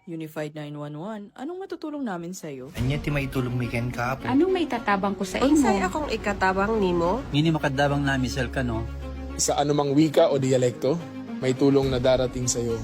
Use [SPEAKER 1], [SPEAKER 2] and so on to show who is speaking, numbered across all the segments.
[SPEAKER 1] Unified 911, anong matutulong namin sa'yo?
[SPEAKER 2] Anya ti maitulong mi ken kaapon.
[SPEAKER 3] Anong may tatabang ko sa
[SPEAKER 4] Unsay
[SPEAKER 3] imo?
[SPEAKER 4] akong ikatabang nimo?
[SPEAKER 5] Ngini makadabang na misal ka no.
[SPEAKER 6] Sa anumang wika o dialekto, may tulong na darating sa iyo.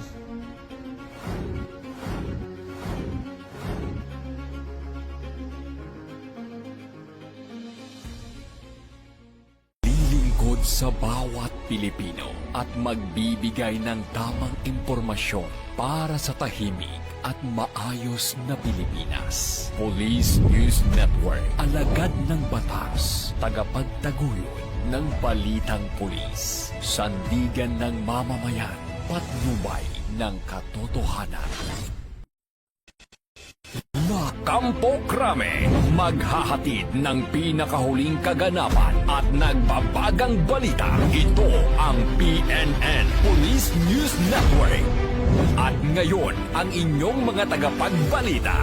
[SPEAKER 7] Lilingkod sa bawat Pilipino at magbibigay ng tamang impormasyon para sa tahimik at maayos na Pilipinas. Police News Network, alagad ng batas, tagapagtaguyod ng balitang pulis, sandigan ng mamamayan, patnubay ng katotohanan. La Campo Crame, maghahatid ng pinakahuling kaganapan at nagbabagang balita. Ito ang PNN Police News Network. At ngayon, ang inyong mga tagapagbalita.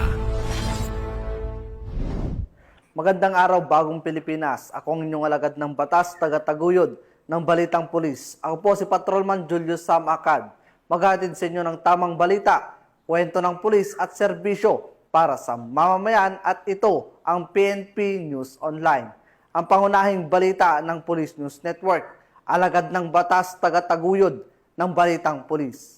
[SPEAKER 8] Magandang araw, bagong Pilipinas. Ako ang inyong alagad ng batas, tagataguyod ng Balitang Pulis. Ako po si Patrolman Julius Sam Acad. Maghahatid sa inyo ng tamang balita, kwento ng pulis at serbisyo para sa mamamayan, at ito ang PNP News Online. Ang pangunahing balita ng Police News Network, alagad ng batas, tagataguyod ng Balitang Pulis.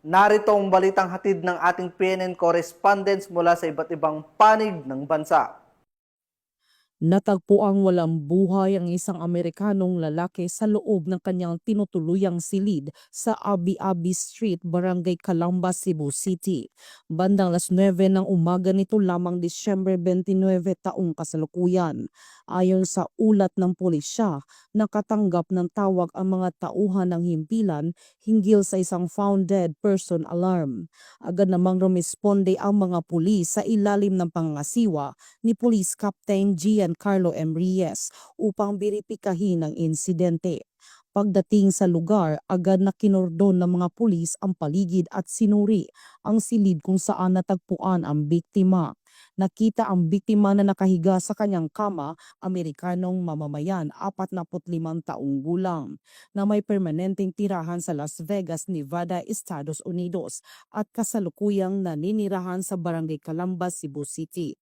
[SPEAKER 8] Narito ang balitang hatid ng ating PNN correspondents mula sa iba't ibang panig ng bansa.
[SPEAKER 9] Natagpuang walang buhay ang isang Amerikanong lalaki sa loob ng kanyang tinutuluyang silid sa Abi-Abi Street, Barangay Calamba, Cebu City. Bandang 9:09 ng umaga nito lamang, Disyembre 29 taong kasalukuyan. Ayon sa ulat ng pulisya, nakatanggap ng tawag ang mga tauhan ng himpilan hinggil sa isang found dead person alarm. Agad namang rumisponde ang mga pulis sa ilalim ng pangangasiwa ni Police Captain Giancarlo M. Reyes upang beripikahin ang insidente. Pagdating sa lugar, agad na kinordon ng mga pulis ang paligid at sinuri ang silid kung saan natagpuan ang biktima. Nakita ang biktima na nakahiga sa kanyang kama, Amerikanong mamamayan, 45 taong gulang, na may permanenteng tirahan sa Las Vegas, Nevada, Estados Unidos at kasalukuyang naninirahan sa Barangay Calamba, Cebu City.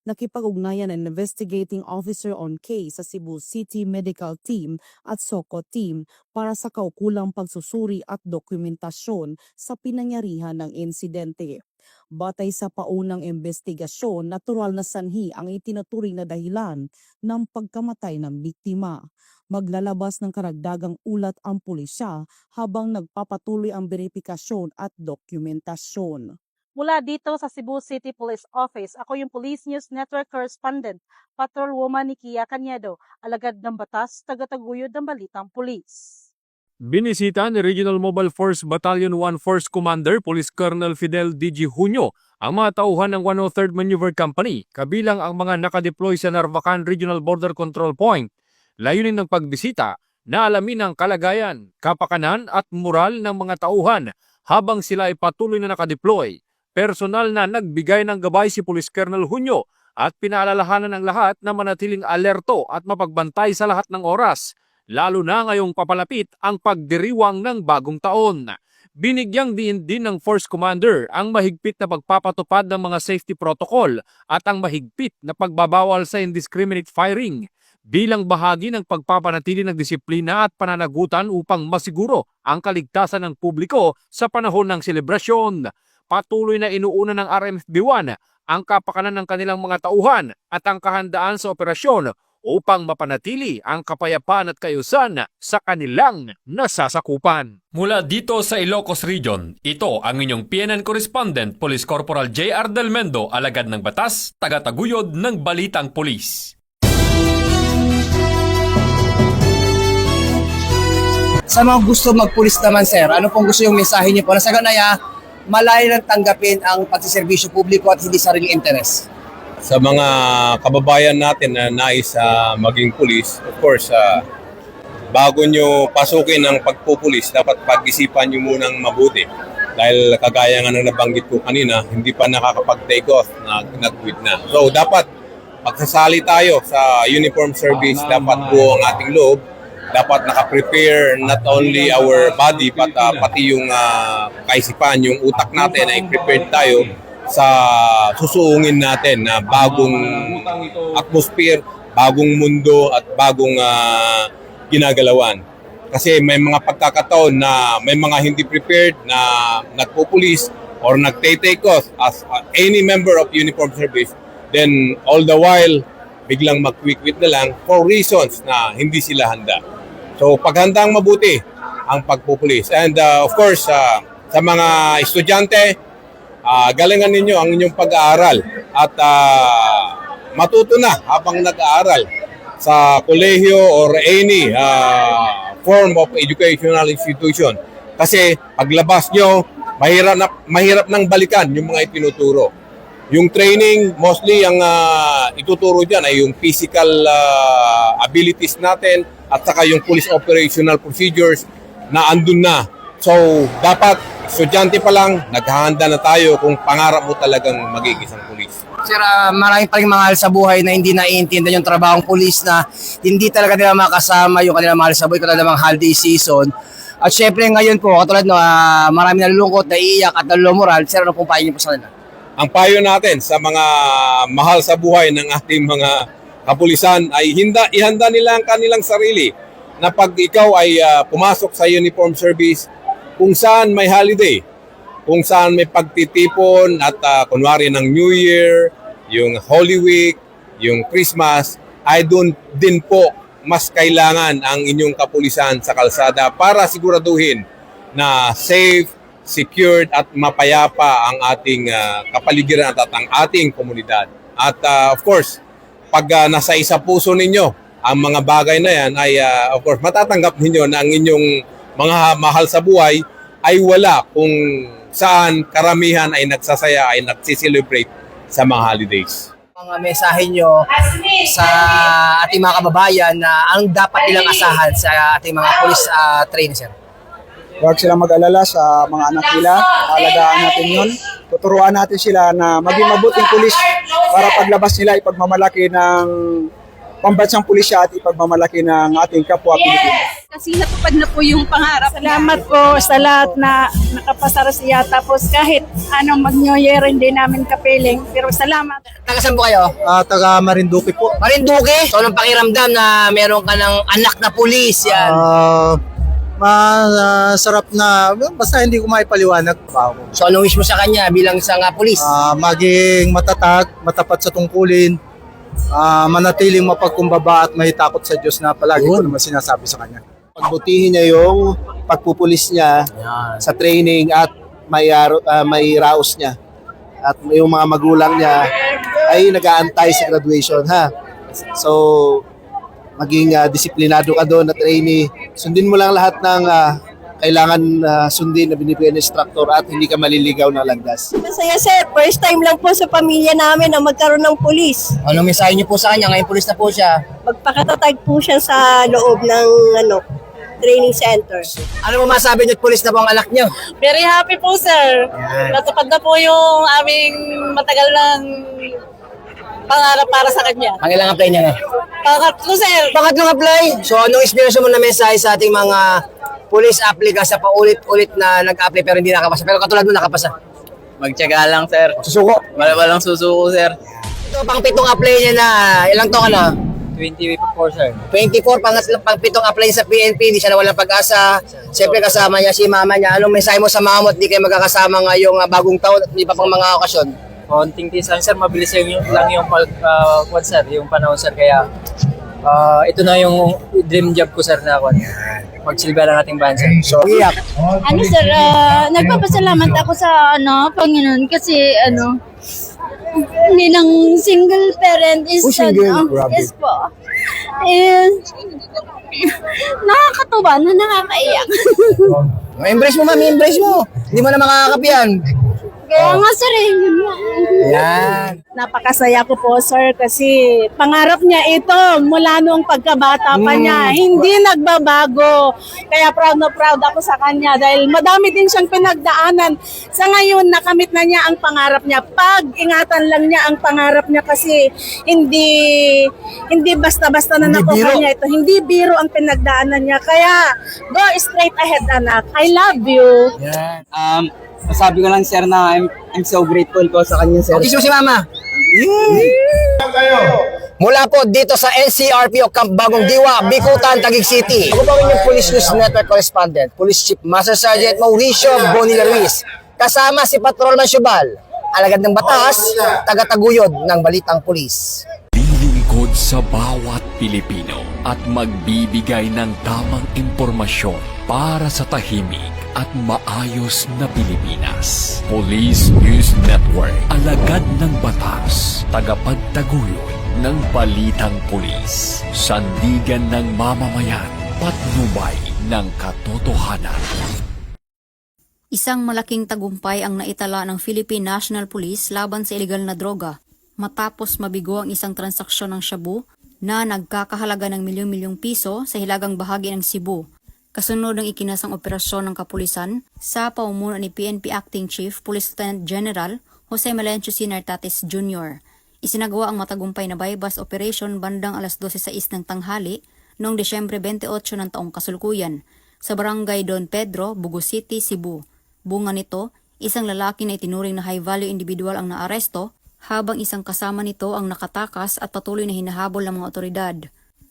[SPEAKER 9] Nakipag-ugnayan ang investigating officer on case sa Cebu City Medical Team at SOCO Team para sa kaukulang pagsusuri at dokumentasyon sa pinangyarihan ng insidente. Batay sa paunang investigasyon, natural na sanhi ang itinuturing na dahilan ng pagkamatay ng biktima. Maglalabas ng karagdagang ulat ang pulisya habang nagpapatuloy ang beripikasyon at dokumentasyon.
[SPEAKER 10] Mula dito sa Cebu City Police Office, ako yung Police News Network Correspondent, Patrolwoman Nikia Cañedo, alagad ng batas, tagataguyod ng balitang pulis.
[SPEAKER 7] Binisita ni Regional Mobile Force Battalion 1 Force Commander Police Colonel Fidel D.G. Junio ang mga tauhan ng 103rd Maneuver Company, kabilang ang mga nakadeploy sa Narvacan Regional Border Control Point. Layunin ng pagbisita na alamin ang kalagayan, kapakanan at moral ng mga tauhan habang sila ay patuloy na nakadeploy. Personal na nagbigay ng gabay si Police Colonel Junio at pinaalalahanan ng lahat na manatiling alerto at mapagbantay sa lahat ng oras, lalo na ngayong papalapit ang pagdiriwang ng bagong taon. Binigyang diin din ng Force Commander ang mahigpit na pagpapatupad ng mga safety protocol at ang mahigpit na pagbabawal sa indiscriminate firing bilang bahagi ng pagpapanatili ng disiplina at pananagutan upang masiguro ang kaligtasan ng publiko sa panahon ng selebrasyon. Patuloy na inuuna ng RMFB-1 ang kapakanan ng kanilang mga tauhan at ang kahandaan sa operasyon upang mapanatili ang kapayapaan at kaayusan sa kanilang nasasakupan. Mula dito sa Ilocos Region, ito ang inyong PNN Correspondent, Police Corporal J.R. Del Mendo, alagad ng batas, tagataguyod ng Balitang Pulis.
[SPEAKER 11] Sa mga gusto magpulis naman, sir, ano pong gusto yung mensahe niyo po? Sa ganaya, malayo lang tanggapin ang pagsiservisyo publiko at hindi sariling interes.
[SPEAKER 12] Sa mga kababayan natin na nais maging pulis, of course, bago nyo pasukin ang pagpupulis, dapat pag-isipan nyo munang mabuti. Dahil kagaya nga ng nabanggit ko kanina, hindi pa nakakapag-take off, nag-quit na. So dapat pagsasali tayo sa uniform service, dapat buo ang ating loob. Dapat naka-prepare not only our body, but pati yung kaisipan, yung utak natin ay prepared tayo sa susuungin natin na bagong atmosphere, bagong mundo at bagong ginagalawan. Kasi may mga pagkakataon na may mga hindi prepared na nagpupulis or nagte-take off as any member of uniform service, then all the while biglang mag-quick-quit na lang for reasons na hindi sila handa. So paghandang mabuti ang pagpupulis. And of course, sa mga estudyante, galingan ninyo ang inyong pag-aaral at matuto na habang nag-aaral sa kolehiyo or any form of educational institution. Kasi paglabas nyo, mahirap nang balikan yung mga itinuturo. Yung training, mostly ang ituturo dyan ay yung physical abilities natin at saka yung police operational procedures na andun na. So, dapat estudyante pa lang, naghahanda na tayo kung pangarap mo talagang magiging isang pulis.
[SPEAKER 11] Sir, maraming pa rin mahal sa buhay na hindi naiintindihan yung trabahong pulis na hindi talaga nila makasama yung kanilang mahal sa buhay katulad ng holiday season. At syempre ngayon po, katulad no, marami nalulungkot, naiiyak at nalulumural. Sir, ano pong payo niyo po sa kanila?
[SPEAKER 12] Ang payo natin sa mga mahal sa buhay ng ating mga kapulisan ay ihanda nila ang kanilang sarili na pag ikaw ay pumasok sa uniform service, kung saan may holiday, kung saan may pagtitipon at kunwari ng New Year, yung Holy Week, yung Christmas, ay doon din po mas kailangan ang inyong kapulisan sa kalsada para siguraduhin na safe, secured at mapayapa ang ating kapaligiran at ang ating komunidad. At of course, pag nasa isa puso ninyo ang mga bagay na yan ay of course matatanggap ninyo na ang inyong mga mahal sa buhay ay wala kung saan karamihan ay nagsasaya, ay nagsiselebrate sa mga holidays.
[SPEAKER 11] Mga mensahe nyo sa ating mga kababayan na ang dapat nilang asahan sa ating mga police training, sir?
[SPEAKER 3] Huwag silang mag-alala sa mga anak nila. Alagaan natin yun. Tuturuan natin sila na maging mabuting pulis para paglabas nila ipagmamalaki ng pambansang pulisya at ipagmamalaki ng ating kapwa Pilipino.
[SPEAKER 4] Kasi natupad na po yung pangarap.
[SPEAKER 10] Salamat po sa lahat na nakapasara siya. Tapos kahit anong mag-New Year, hindi namin kapiling. Pero salamat.
[SPEAKER 11] Taga saan po kayo?
[SPEAKER 3] Taga Marinduque po.
[SPEAKER 11] Marinduque? So, anong pakiramdam na meron ka ng anak na pulis? Yan.
[SPEAKER 3] Masarap na, basta hindi ko maipaliwanag.
[SPEAKER 11] So, anong wish mo sa kanya bilang isang pulis?
[SPEAKER 3] Maging matatag, matapat sa tungkulin, manatiling mapagkumbaba at may takot sa Diyos na palagi ko naman sinasabi sa kanya. Pagbutihin niya yung pagpupulis niya sa training at may raos niya. At yung mga magulang niya ay nag-aantay sa graduation, ha? So, maging disiplinado ka doon na trainee. Sundin mo lang lahat ng kailangan sundin na binibigay ng instructor at hindi ka maliligaw na landas.
[SPEAKER 4] Masaya sir, first time lang po sa pamilya namin na magkaroon ng pulis.
[SPEAKER 11] Anong mensahe niyo po sa kanya? Ngayon pulis na po siya.
[SPEAKER 4] Magpakatatag po siya sa loob ng training center.
[SPEAKER 11] Ano mo masabi niyo at pulis na po ang anak niyo?
[SPEAKER 10] Very happy po, sir. Natupad na po yung aming matagal ng pangarap para sa kanya.
[SPEAKER 11] Ang ilang apply niya na?
[SPEAKER 10] Pangatlo, sir.
[SPEAKER 11] Pangatlong apply. So anong inspirasyon mo na mensahe sa ating mga police applicants sa paulit-ulit na nag-apply pero hindi nakapasa? Pero katulad mo nakapasa.
[SPEAKER 5] Magtiyaga lang, sir.
[SPEAKER 11] Susuko.
[SPEAKER 5] Walang susuko, sir.
[SPEAKER 11] Ito, pang-pitong apply niya na. Ilang taon ka na?
[SPEAKER 5] 24, sir.
[SPEAKER 11] 24, pang-pitong apply sa PNP. Hindi siya nawalang pag-asa. Siyempre kasama niya si mama niya. Anong mensahe mo sa mama mo at di kayo magkakasama ngayong bagong taon at hindi pa pang mga okasyon?
[SPEAKER 5] Konting tisan, sir. Mabilis lang yung sir, yung panahon, sir. Kaya ito na yung dream job ko, sir, na magsilbi ng ating bansa.
[SPEAKER 11] So, iyak.
[SPEAKER 4] Sir, nagpapasalamat ako sa Panginoon kasi nilang single parent is yes po. And nakakatuwa na nakakaiyak.
[SPEAKER 11] Embrace mo, mami, embrace mo. Hindi mo na makakakapian.
[SPEAKER 4] Kaya nga sir, yun nga.
[SPEAKER 11] Yan.
[SPEAKER 10] Napakasaya ko po, sir, kasi pangarap niya ito mula noong pagkabata pa niya. Hindi nagbabago. Kaya proud na proud ako sa kanya dahil madami din siyang pinagdaanan. Sa ngayon, nakamit na niya ang pangarap niya. Pag-ingatan lang niya ang pangarap niya kasi hindi basta-basta na nakuha niya ito. Hindi biro ang pinagdaanan niya. Kaya, go straight ahead, anak. I love you.
[SPEAKER 11] Yan.
[SPEAKER 5] Masabi ko lang, sir, na I'm so grateful po sa kanya, sir.
[SPEAKER 11] Okay, si Mama. Mula po dito sa NCRPO Camp Bagong Diwa, Bicutan, Taguig City. Ako po yung Police News Network Correspondent, Police Chief Master Sergeant Mauricio Bonilla Ruiz. Kasama si Patrolman Syubal, alagad ng batas, taga-taguyod ng Balitang Pulis.
[SPEAKER 13] Lilingkod sa bawat Pilipino at magbibigay ng tamang impormasyon para sa tahimik at maayos na Pilipinas. Police News Network, alagad ng batas, tagapagtaguyod ng Balitang Pulis, sandigan ng mamamayan, patnubay ng katotohanan.
[SPEAKER 14] Isang malaking tagumpay ang naitala ng Philippine National Police laban sa illegal na droga matapos mabigo ang isang transaksyon ng shabu na nagkakahalaga ng milyon-milyong piso sa hilagang bahagi ng Cebu. Kasunod ng ikinasang operasyon ng kapulisan sa pamumuno ni PNP Acting Chief Police Lieutenant General Jose Melencio C. Nartates Jr. Isinagawa ang matagumpay na bypass operation bandang alas 12:06 ng tanghali noong Desyembre 28 ng taong kasalukuyan sa barangay Don Pedro, Bugo City, Cebu. Bunga nito, isang lalaki na itinuring na high-value individual ang naaresto habang isang kasama nito ang nakatakas at patuloy na hinahabol ng mga otoridad.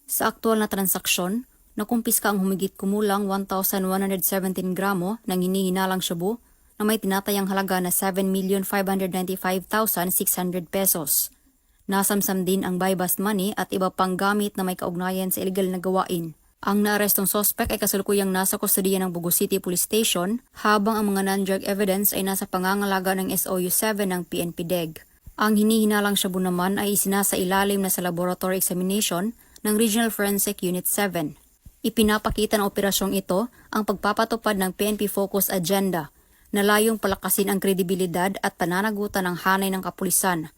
[SPEAKER 14] Sa aktual na transaksyon, nakumpiska ang humigit kumulang 1,117 gramo ng hinihinalang shabu na may tinatayang halaga na 7,595,600 pesos. Nasamsam din ang buy-bust money at iba pang gamit na may kaugnayan sa illegal na gawain. Ang naarestong sospek ay kasalukuyang nasa kustodiya ng Bugo City Police Station habang ang mga non-drug evidence ay nasa pangangalaga ng SOU-7 ng PNP DEG. Ang hinihinalang shabu naman ay isinasa ilalim na sa laboratory examination ng Regional Forensic Unit 7. Ipinapakita ng operasyong ito ang pagpapatupad ng PNP Focus Agenda na layong palakasin ang kredibilidad at pananagutan ng hanay ng kapulisan.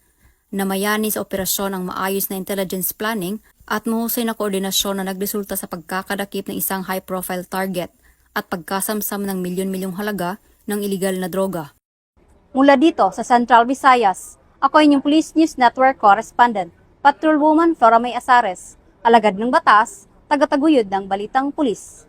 [SPEAKER 14] Namayani sa operasyon ang maayos na intelligence planning at mahusay na koordinasyon na nagresulta sa pagkakadakip ng isang high-profile target at pagkasamsam ng milyon-milyong halaga ng iligal na droga. Mula dito sa Central Visayas, ako inyong Police News Network Correspondent, Patrolwoman Flora May Asares, alagad ng batas, taga-taguyod ng Balitang Pulis.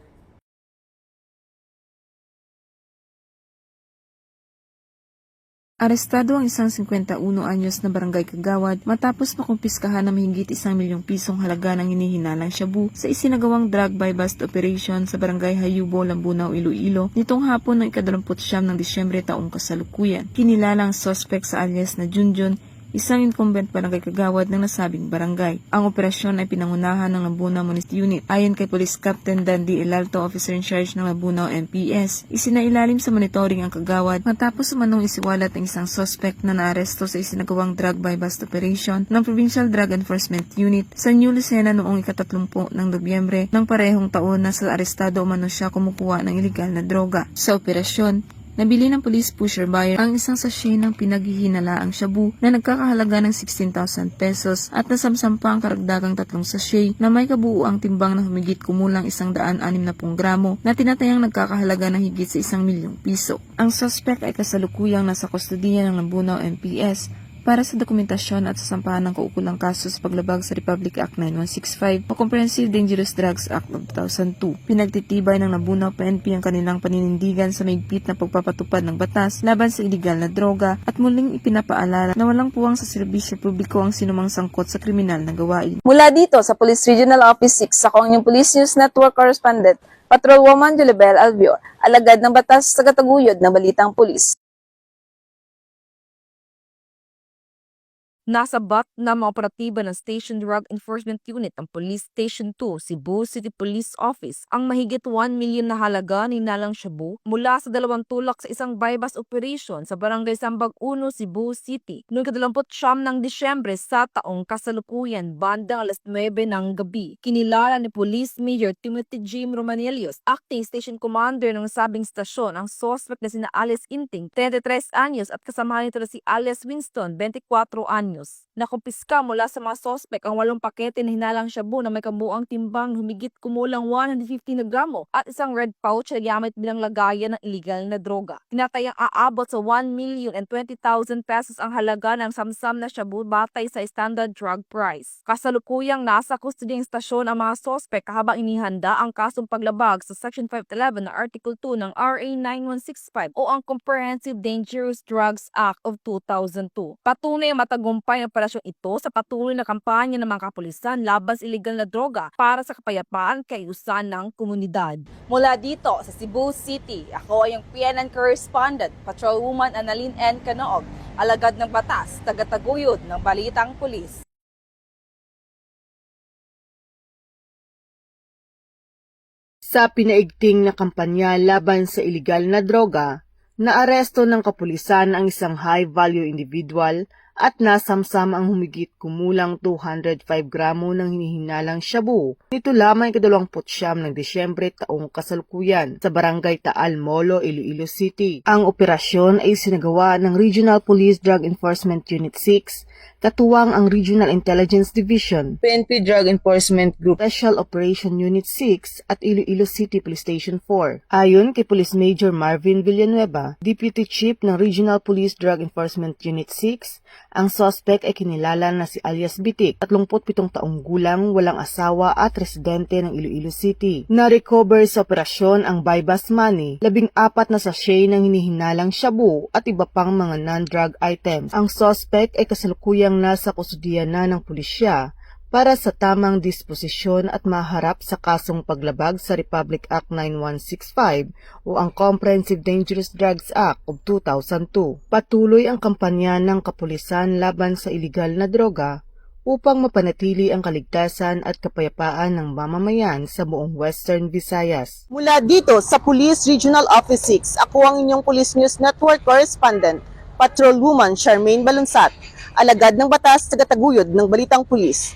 [SPEAKER 1] Arestado ang isang 51 anyos na barangay kagawad matapos makumpiskahan ng mahigit 1 milyong pisong halaga ng hinihinalang shabu sa isinagawang drug buy-bust operation sa barangay Hayubo, Lambunaw, Iloilo nitong hapon ng 29 ng Disyembre taong kasalukuyan. Kinilalang suspect sa alias na Junjun, isang incumbent barangay kagawad ng nasabing barangay. Ang operasyon ay pinangunahan ng Lambunaw Municipal Unit. Ayon kay Police Captain Dandy Elalto, officer in charge ng Lambunaw MPS, isinailalim sa monitoring ang kagawad matapos umanong isiwalat ang isang suspect na naaresto sa isinagawang drug buy-bust operation ng Provincial Drug Enforcement Unit sa New Lucena noong 30 ng Nobyembre ng parehong taon na sa arestado umano siya kumukuha ng ilegal na droga. Sa operasyon, nabili ng police pusher buyer ang isang sachet ng pinaghihinalaang shabu na nagkakahalaga ng 16,000 pesos at nasamsam pa ang karagdagang 3 sachet na may kabuuang timbang na humigit kumulang 160 gramo na tinatayang nagkakahalaga ng higit sa 1 milyong piso. Ang suspect ay kasalukuyang nasa kustodiya ng Lambunaw MPS para sa dokumentasyon at sasampahan ng kaukulang kaso sa paglabag sa Republic Act 9165 o Comprehensive Dangerous Drugs Act of 2002. Pinagtitibay ng Lambunaw PNP ang kanilang paninindigan sa mahigpit na pagpapatupad ng batas laban sa iligal na droga at muling ipinapaalala na walang puwang sa serbisyo publiko ang sinumang sangkot sa kriminal na gawain.
[SPEAKER 10] Mula dito sa Police Regional Office 6, ako ang inyong Police News Network Correspondent, Patrolwoman Julibel Albior, alagad ng batas sa taga-taguyod ng Balitang Pulis.
[SPEAKER 9] Nasabat na mga operatiba ng Station Drug Enforcement Unit ng Police Station 2, Cebu City Police Office ang mahigit 1 million na halaga ni Nalang Shabu mula sa 2 tulak sa isang bypass operation sa Barangay Sambag 1, Cebu City noong 29 ng Disyembre sa taong kasalukuyan bandang alas 9 ng gabi. Kinilala ni Police Major Timothy Jim Romanelius, Acting Station Commander ng sabing stasyon, ang suspect na sina Alice Inting, 33 anyos at kasamahan nito na si Alice Winston, 24 anyos. Nakumpiska mula sa mga sospek ang 8 pakete na hinalang shabu na may kabuang timbang humigit kumulang 150 na gramo at isang red pouch na gamit bilang lagayan ng illegal na droga. Tinatayang aabot sa 1,020,000 pesos ang halaga ng samsam na shabu batay sa standard drug price. Kasalukuyang nasa kustodiyang stasyon ang mga sospek habang inihanda ang kasong paglabag sa Section 511 na Article 2 ng RA 9165 o ang Comprehensive Dangerous Drugs Act of 2002. Patunay ang matagumpay ang operasyong ito sa patuloy na kampanya ng mga kapulisan laban sa illegal na droga para sa kapayapaan at kaayusan ng komunidad. Mula dito sa Cebu City, ako ay ang PNN correspondent, Patrolwoman Annalyn N. Canoog, alagad ng batas, tagataguyod ng Balitang Pulis.
[SPEAKER 15] Sa pinaigting na kampanya laban sa iligal na droga, naaresto ng kapulisan ang isang high-value individual at nasamsam ang humigit kumulang 205 gramo ng hinihinalang shabu. Nito lamang 29 ng Disyembre taong kasalukuyan sa Barangay Taal Molo, Iloilo City. Ang operasyon ay sinagawa ng Regional Police Drug Enforcement Unit 6, katuwang ang Regional Intelligence Division, PNP Drug Enforcement Group, Special Operation Unit 6 at Iloilo City Police Station 4. Ayon kay Police Major Marvin Villanueva, Deputy Chief ng Regional Police Drug Enforcement Unit 6, ang suspect ay kinilala na si alias Bitik, 37 taong gulang, walang asawa at residente ng Iloilo City. Na-recover sa operasyon ang bypass money, 14 na sachet ng hinihinalang shabu at iba pang mga non-drug items. Ang suspect ay kasalukuyang nasa kustudiya na ng pulisya para sa tamang disposisyon at maharap sa kasong paglabag sa Republic Act 9165 o ang Comprehensive Dangerous Drugs Act of 2002. Patuloy ang kampanya ng kapulisan laban sa iligal na droga upang mapanatili ang kaligtasan at kapayapaan ng mamamayan sa buong Western Visayas.
[SPEAKER 10] Mula dito sa Police Regional Office 6, ako ang inyong Police News Network Correspondent, Patrolwoman Charmaine Balunsat, alagad ng batas, tagataguyod ng Balitang Pulis.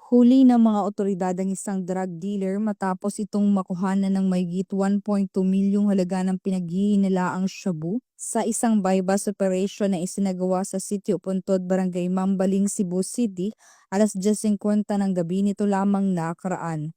[SPEAKER 9] Huli ng mga otoridad ang isang drug dealer matapos itong makuhanan ng mahigit 1.2 milyong halaga ng pinaghihinalaang shabu sa isang bypass operation na isinagawa sa Sitio Puntod, Barangay Mambaling, Cebu City, alas 10:50 ng gabi nito lamang nakaraan.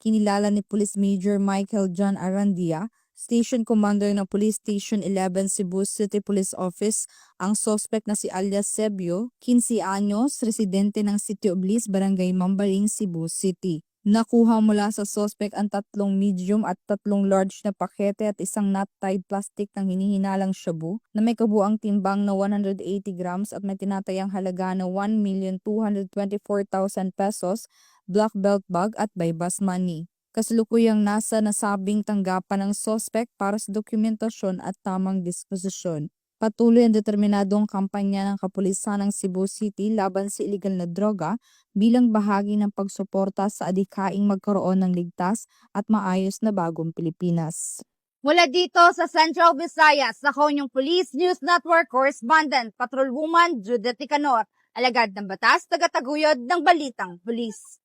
[SPEAKER 9] Kinilala ni Police Major Michael John Arandia, Station Commander ng Police Station 11 Cebu City Police Office, ang suspect na si alias Sebio, 15 anyos, residente ng City of Bliss, Barangay Mambaling, Cebu City. Nakuha mula sa suspect ang 3 medium at 3 large na pakete at isang knot-tied plastic ng hinihinalang shabu na may kabuang timbang na 180 grams at may tinatayang halaga na 1,224,000 pesos, black belt bag at bypass money. Kasalukuyang nasa nasabing tanggapan ng suspect para sa dokumentasyon at tamang disposisyon. Patuloy ang determinadong kampanya ng kapulisan ng Cebu City laban sa iligal na droga bilang bahagi ng pagsuporta sa adhikaing magkaroon ng ligtas at maayos na bagong Pilipinas.
[SPEAKER 16] Mula dito sa Central Visayas, ako yung Police News Network Correspondent, Patrolwoman Judith Ticanor, alagad ng batas, tagataguyod ng Balitang Pulis.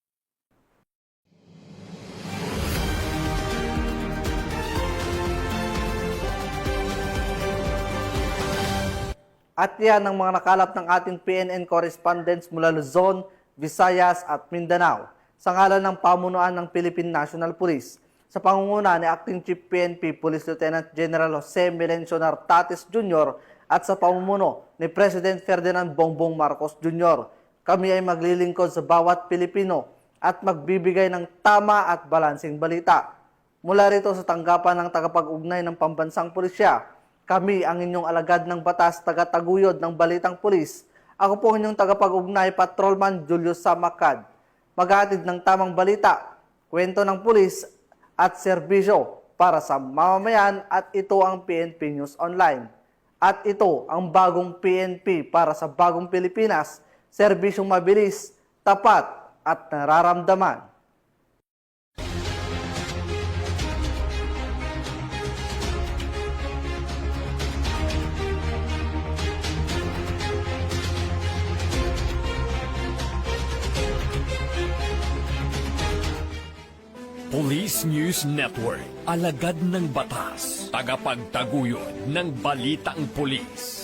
[SPEAKER 8] At yan ang mga nakalap ng ating PNN correspondents mula Luzon, Visayas at Mindanao sa ngalan ng pamunuan ng Philippine National Police sa pangunguna ni Acting Chief PNP Police Lieutenant General Jose Melencionar Tatis Jr. at sa pamumuno ni President Ferdinand Bongbong Marcos Jr. Kami ay maglilingkod sa bawat Pilipino at magbibigay ng tama at balansing balita. Mula rito sa tanggapan ng tagapag-ugnay ng pambansang pulisya, kami ang inyong alagad ng batas, tagataguyod ng Balitang Pulis. Ako po inyong tagapag-ugnay, Patrolman Julius Samakad. Maghatid ng tamang balita, kwento ng pulis at serbisyo para sa mamamayan at ito ang PNP News Online. At ito ang bagong PNP para sa bagong Pilipinas, serbisyong mabilis, tapat at nararamdaman.
[SPEAKER 13] Police News Network, alagad ng batas, tagapagtaguyod ng balitang pulis.